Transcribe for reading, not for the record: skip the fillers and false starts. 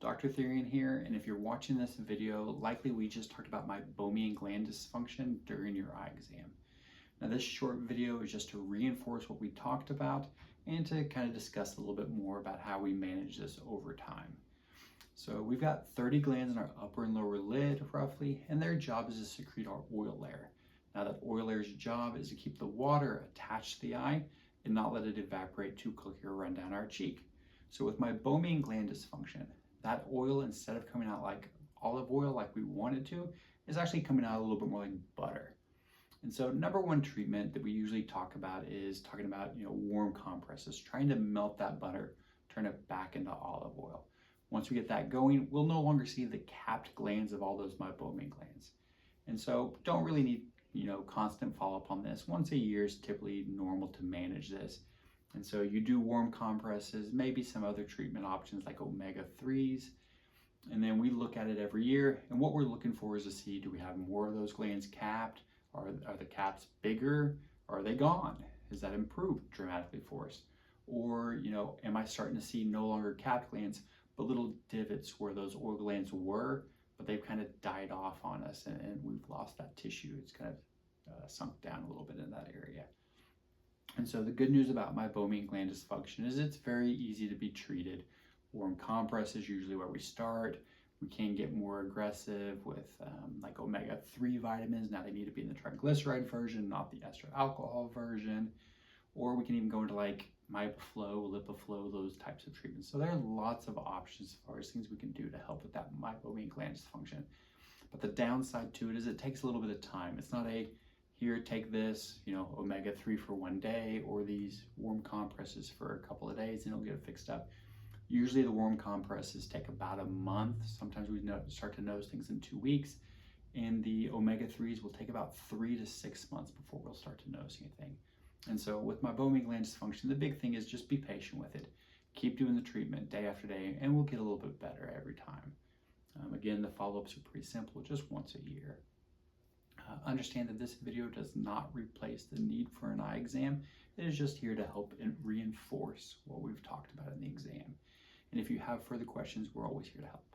Dr. Therian here, and if you're watching this video, likely we just talked about Meibomian gland dysfunction during your eye exam. Now this short video is just to reinforce what we talked about and to kind of discuss a little bit more about how we manage this over time. So we've got 30 glands in our upper and lower lid roughly, and their job is to secrete our oil layer. Now that oil layer's job is to keep the water attached to the eye and not let it evaporate too quickly or run down our cheek. So with Meibomian gland dysfunction, that oil, instead of coming out like olive oil like we want it to, is actually coming out a little bit more like butter. And so number one treatment that we usually talk about is talking about, warm compresses, trying to melt that butter, turn it back into olive oil. Once we get that going, we'll no longer see the capped glands of all those Meibomian glands. And so don't really need, constant follow-up on this. Once a year is typically normal to manage this. And so you do warm compresses, maybe some other treatment options like omega-3s. And then we look at it every year. And what we're looking for is to see, do we have more of those glands capped? Are the caps bigger? Are they gone? Has that improved dramatically for us? Or, am I starting to see no longer capped glands, but little divots where those oil glands were, but they've kind of died off on us and we've lost that tissue. It's kind of sunk down a little bit in that area. And so the good news about Meibomian gland dysfunction is it's very easy to be treated. Warm compress is usually where we start. We can get more aggressive with like omega-3 vitamins. Now they need to be in the triglyceride version, not the ester alcohol version. Or we can even go into like MiboFlow, LipiFlow, those types of treatments. So there are lots of options as far as things we can do to help with that Meibomian gland dysfunction. But the downside to it is it takes a little bit of time. It's not a, here, take this, omega-3 for one day, or these warm compresses for a couple of days and it'll get it fixed up. Usually the warm compresses take about a month. Sometimes we start to notice things in 2 weeks. And the omega-3s will take about 3 to 6 months before we'll start to notice anything. And so with Meibomian gland dysfunction, the big thing is just be patient with it. Keep doing the treatment day after day, and we'll get a little bit better every time. Again, the follow-ups are pretty simple, just once a year. Understand that this video does not replace the need for an eye exam. It is just here to help and reinforce what we've talked about in the exam. And if you have further questions, we're always here to help.